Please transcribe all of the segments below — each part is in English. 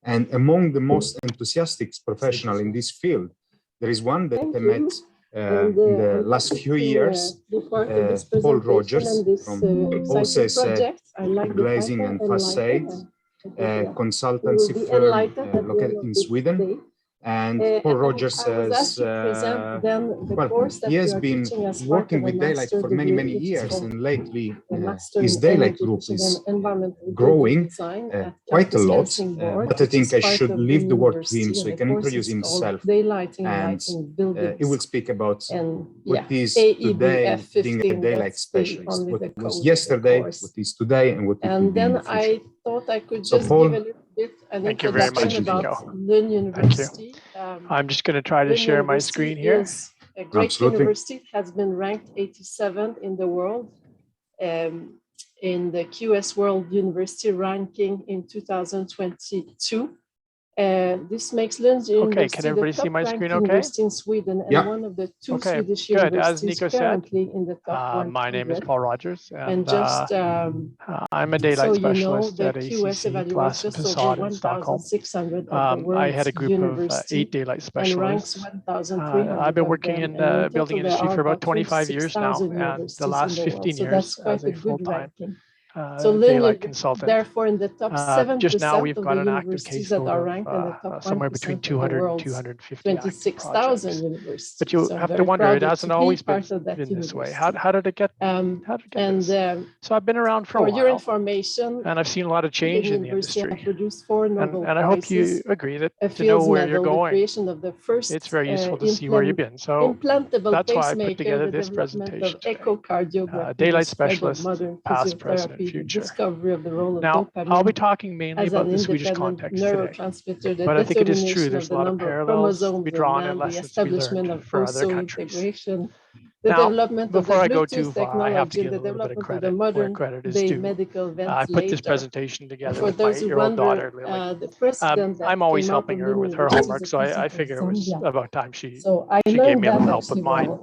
And among the most enthusiastic professionals in this field, there is one that I met in the last few years, Paul Rogers from OCS Glazing and Facade, a consultancy firm located in Sweden. And Paul Rogers says, well, he has been working with daylight for many, many years, and lately his daylight group is growing quite a lot. But I think I should leave the word to him so he can introduce himself, and he will speak about what is today being a daylight specialist, what was yesterday, what is today, and what it will be in the future. I thought I could just give a little bit an introduction about Lund University. I'm just going to try to Lund share my screen here. Is a great university. It has been ranked 87th in the world in the QS World University ranking in 2022. This makes Lund University can everybody see my screen university in Sweden and one of the two Swedish universities currently in the top 100. My name is Paul Rogers, and just I'm a daylight specialist at QS ACC Glass and Facade in Stockholm. I had a group of 8 daylight specialists. I've been working in the building industry for about 25 years now, and the last 15 years as a full-time daylight consultant. Therefore, in the top 7% just now we've got an active universities that are ranked in the top somewhere between 200 and 250 26,000 universities. But you have to wonder, it hasn't always been this way. How did it get? This? So I've been around for a while. For your information, and I've seen a lot of change in the industry. Produced 4 Nobel and I hope you agree that to know where you're going, it's very useful to see where you've been. So that's why I put together this presentation today. Daylight specialist, past, present, future. Now, I'll be talking mainly about the Swedish context today, but I think it is true there's a lot of parallels to be drawn and lessons to be learned for other countries. Now, before I go too far, I have to give a little bit of credit where credit is due. I put this presentation together with my 8-year-old daughter, Lily. I'm always helping her with her homework, so I figure it was about time she gave me a little help with mine.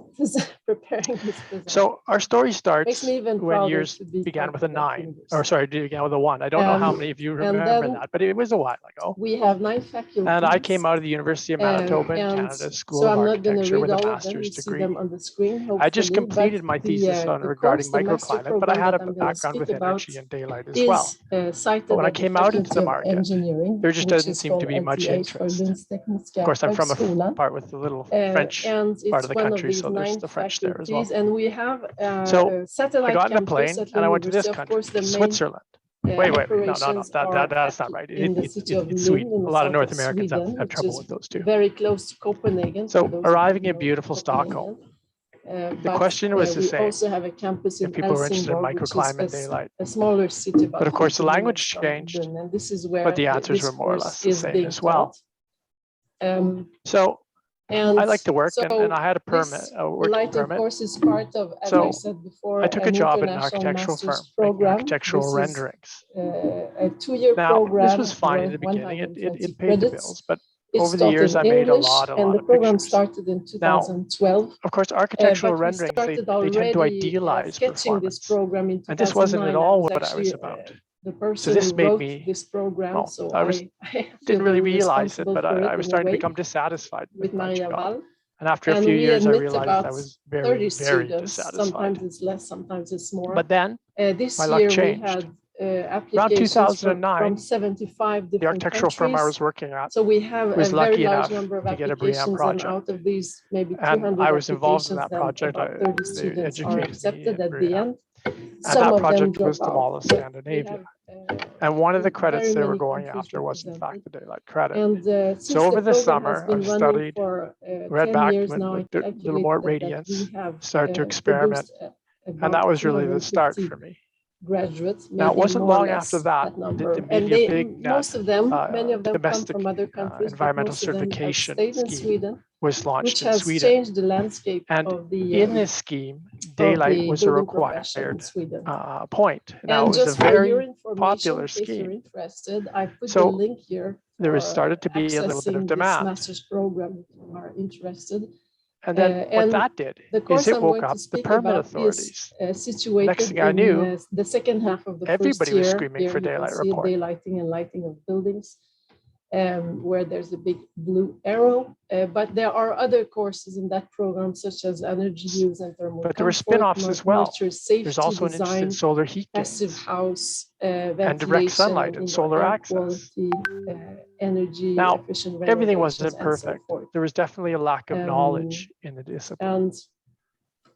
So our story starts when years began with a 9, or sorry, began with a 1. I don't know how many of you remember that, but it was a while ago. We have 9 faculties. And I came out of the University of Manitoba in Canada School of Architecture with a master's degree. I just completed my thesis on regarding microclimate, but I had a background with energy and daylight as well. But when I came out into the market, there just doesn't seem to be much interest. Of course, I'm from a part with the little French part of the country, so there's the French there as well. And we have so I got in a plane and I went to this country, Switzerland. Wait, no, that's not right. It's Sweden. A lot of North Americans have trouble with those two. Very close to Copenhagen. So arriving in beautiful Stockholm, the question was the same. Also have a campus in people were interested in microclimate daylight. A smaller city. But of course, the language changed, but the answers were more or less the same as well. So I like to work, and I had a permit, a working permit. Course is part of, as so I said before, I took a job at an architectural firm, making architectural renderings. A 2-year program. This was fine in the beginning. It paid the bills, but over the years, I made a lot of the program started in 2012. Now, of course, architectural renderings, they tend to idealize performance. And this wasn't at all what I was about. So this made me, I didn't really realize it, but I was starting to become dissatisfied with my job. And after a few years, I realized I was very, very dissatisfied. Sometimes it's less, sometimes it's more. But then my luck changed. Around 2009, the architectural firm I was working at was lucky enough to get a BRIAM project. Out of these, maybe and I was involved in that project. They educated me at the end. And that project was the Mall of Scandinavia. And one of the credits they were going after was, in fact, the daylight credit. So over the summer, I studied, read back with a little more radiance, started to experiment. And that was really the start for me. Graduates. Now, it wasn't long after that that maybe a big most of them, many of them domestic come from other countries, environmental certification scheme was launched in Sweden. Changed the landscape and of the, in this scheme, daylight was a required point. Now, it was a very popular scheme. So link here there was started to be a little bit of demand. Master's program, if you are interested. And then what that did is it woke up the permit authorities. Next thing I knew, the second half of the everybody was screaming for daylight reporting. Daylighting and lighting of buildings. where there's a big blue arrow. But there are other courses in that program, such as energy use and thermal But there were comfort, spin-offs as well. safety, There's also an interest in solar heat passive gains house, and direct sunlight and solar access. quality, energy Now, efficient everything renovations, wasn't perfect. And so forth. There was definitely a lack of knowledge in the discipline. And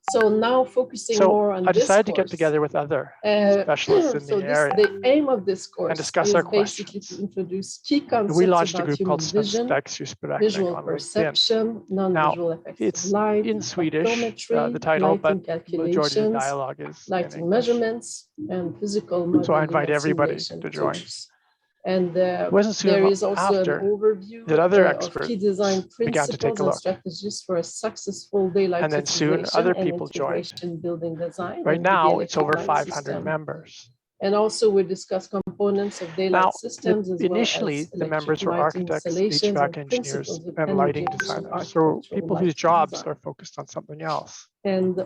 so now focusing more on I decided to this get together with other specialists in the area the aim of this course and discuss is our basically questions. to introduce key concepts We launched a about group human called vision, visual on LinkedIn. perception, non-visual effects It's of light, in Swedish, optometry, the title, but lighting the majority of the calculations, dialogue is in lighting English. measurements, and physical modeling. So I invite and everybody simulation to join. tools. And It wasn't soon there is also after an overview that other of experts key design began to take principles a and look. strategies for a successful daylight And then soon utilization other and people joined. integration building design. Right and with the now, it's over electric light 500 system. members. And also we discuss components of daylight systems as initially, well as the members were lighting architects, installations HVAC and engineers, principles of and energy lighting efficient designers. So architectural people whose lighting jobs design. are focused on something else. And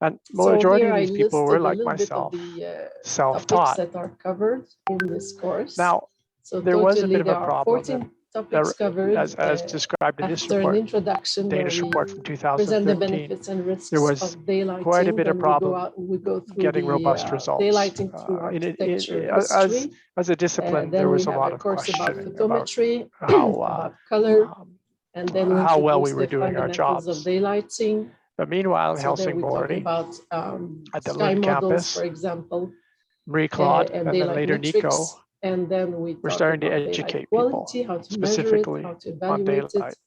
the majority here of these I people were listed like a little myself, bit of the self-taught. topics that are covered in this course. Now, so there was a bit of there a are problem 14 topics covered as described in this after report, an introduction Danish where we report from present the 2013. benefits and risks There was of daylighting. quite a bit of problem we go through getting robust results. daylighting through architecture history. As a discipline, then there was we a have lot a of course about questioning photometry, about about color, and then we how well we introduce were the doing our fundamentals jobs. of daylighting. But meanwhile, in So there we talk Helsingborg, about at the sky Lund models, campus, for example, Marie-Claude, and then daylight later metrics. Nico, And then we're starting to about educate quality, people how to measure it, how to evaluate it.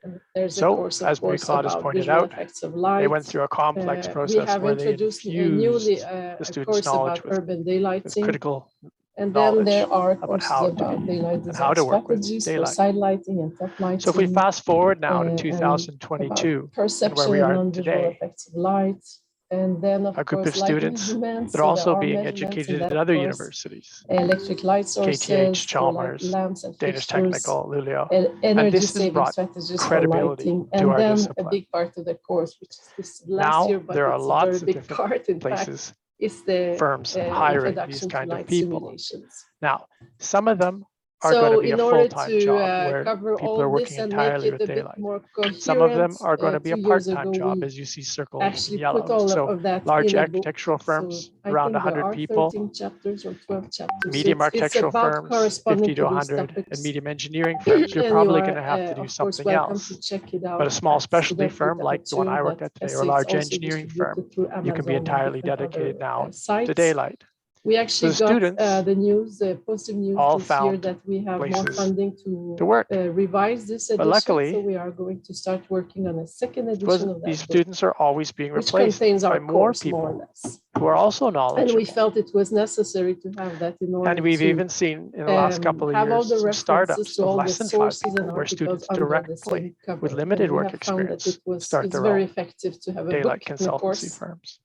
And there's a course, of as course, Marie-Claude has about pointed visual out, effects of light. they went through a complex We process have where they introduced infused a the students' course knowledge about with urban daylighting. critical And then knowledge there are about courses how to about daylight and how design to work with strategies for daylight. side lighting and top lighting. So if we fast forward now to and 2022, perception and where we are non-visual today, effects of light. And then, of a group course, of light students measurements. that are also there are being measurements educated in that at other course. universities, Electric light sources, KTH, so like Chalmers, lamps and Danish fixtures, Technical, Luleå. energy this has saving brought strategies for credibility lighting. to And our then discipline. a big part of the course, which is this last Now, year, but there are it's a lots very of big different part, in places, fact, is the firms hiring these introduction kind to of light people. simulations. Now, some of them are going to be a full-time job where people are working entirely with daylight. Some of them are going to be a part-time job, as you see circled in yellow. So large architectural firms, around 100 people, medium architectural firms, 50 to 100, and medium engineering firms. You're probably going to have to do something else. But a small specialty firm like the one I work at today, or a large engineering firm, you can be entirely dedicated now to daylight. We actually got the news, positive news this year that we have more funding to work. Revise this edition. But luckily, so we are going to start working on a second edition of that these book, students are always being replaced by more people who are also knowledgeable. And we felt it was necessary to have that in order. And we've even seen in the last couple of years some startups of less than 5 people where students directly with limited work experience start their own daylight consultancy firms.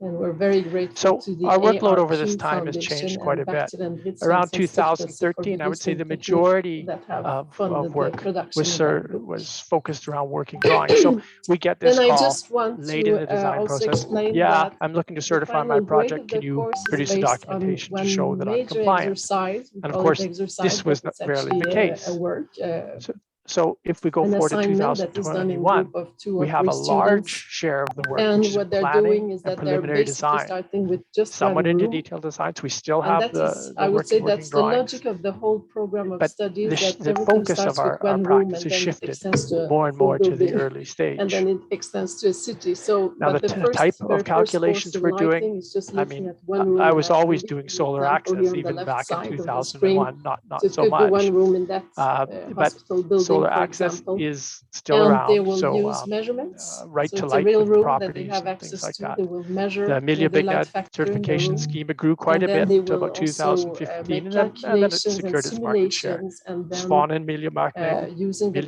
And we're very grateful so to the our workload ARQ over this time has changed quite a bit. Around 2013, I would say the majority of work was focused around working drawing. So we get this call late in the design process. Yeah, I'm looking to certify my project. Can you produce a documentation to show that I'm compliant? And of course, this was not rarely the case. So if we go forward to 2021, we have a large share of the work, which is planning and preliminary design. Somewhat into detailed designs. We still have the working drawings. The logic of the whole program of studies. The focus of our practice has shifted more and more to the early stage. And then it extends to a city. So now the type of calculations we're doing, I mean, I was always doing solar access even back in 2001, not so much. But solar access is still around, so right to light with properties and things like that. The Milliobyggnad certification scheme grew quite a bit to about 2015, and then it secured its market share. Swan and Miljömärkning, the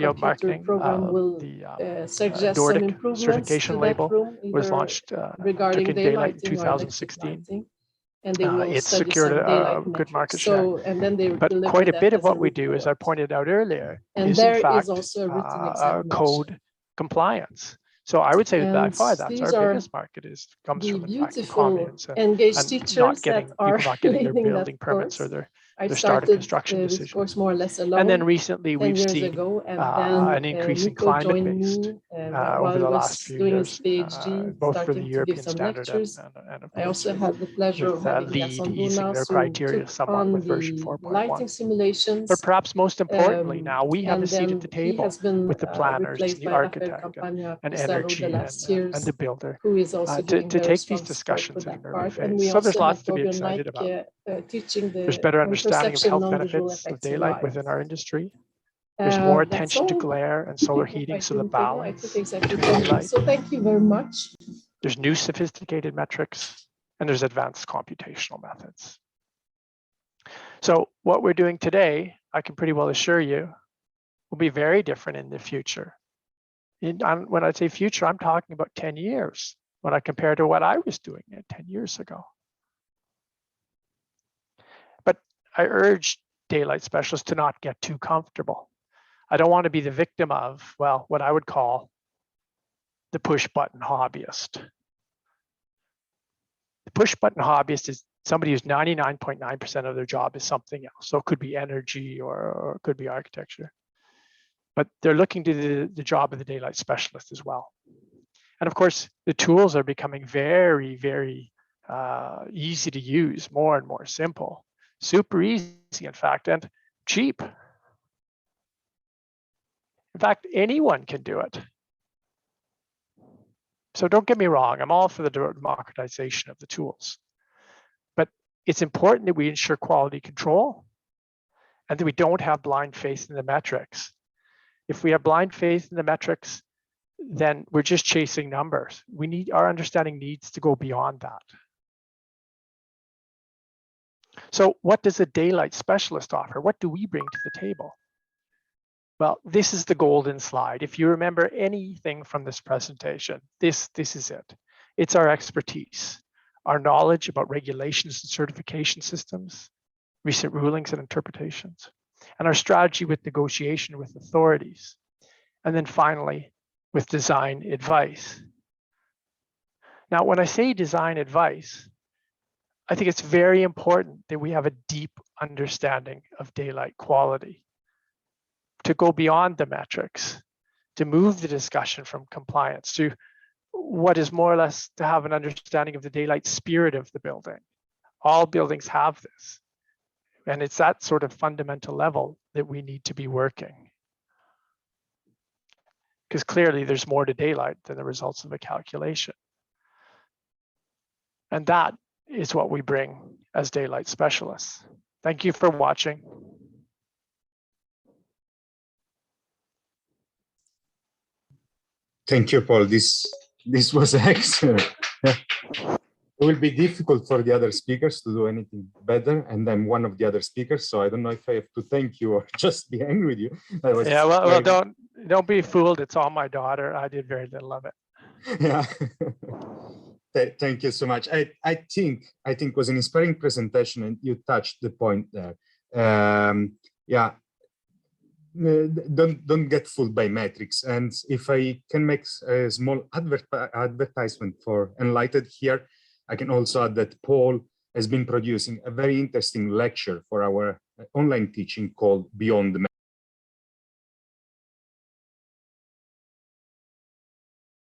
Nordic certification label was launched, took in daylight in 2016. It secured a good market share. But quite a bit of what we do, as I pointed out earlier, is in fact code compliance. So I would say that by far that's our biggest market comes from in fact the communes and not getting their building permits or their their start of construction decisions. Course more or less alone, and then recently we've seen an increase in climate-based over the last few years, both for the European standard and of course with LEED easing their criteria somewhat with version 4.1. But perhaps most importantly now, we have a seat at the table with the planners, the architect, and energy, and the builder to take these discussions in an early phase. So there's lots to be excited about. There's better understanding of health benefits of daylight within our industry. There's more attention to glare and solar heating, so the balance between daylight. So thank you very much. There's new sophisticated metrics, and there's advanced computational methods. So what we're doing today, I can pretty well assure you, will be very different in the future. When I say future, I'm talking about 10 years when I compare to what I was doing 10 years ago. But I urge daylight specialists to not get too comfortable. I don't want to be the victim of, well, what I would call the push button hobbyist. The push button hobbyist is somebody who's 99.9% of their job is something else. So it could be energy or it could be architecture. But they're looking to the job of the daylight specialist as well. And of course, the tools are becoming very, very easy to use, more and more simple, super easy, in fact, and cheap. In fact, anyone can do it. So don't get me wrong, I'm all for the democratization of the tools. But it's important that we ensure quality control and that we don't have blind faith in the metrics. If we have blind faith in the metrics, then we're just chasing numbers. Our understanding needs to go beyond that. So what does a daylight specialist offer? What do we bring to the table? Well, this is the golden slide. If you remember anything from this presentation, this is it. It's our expertise, our knowledge about regulations and certification systems, recent rulings and interpretations, and our strategy with negotiation with authorities. And then finally, with design advice. Now, when I say design advice, I think it's very important that we have a deep understanding of daylight quality, to go beyond the metrics, to move the discussion from compliance to what is more or less to have an understanding of the daylight spirit of the building. All buildings have this. And it's that sort of fundamental level that we need to be working. Because clearly there's more to daylight than the results of a calculation. And that is what we bring as daylight specialists. Thank you for watching. Thank you, Paul. This was excellent. It will be difficult for the other speakers to do anything better, and I'm one of the other speakers, so I don't know if I have to thank you or just be angry with you. Yeah, well, don't be fooled. It's all my daughter. I did very little of it. Yeah. Thank you so much. I think it was an inspiring presentation, and you touched the point there. Yeah. Don't get fooled by metrics. And if I can make a small advertisement for NLITED here, I can also add that Paul has been producing a very interesting lecture for our online teaching called Beyond the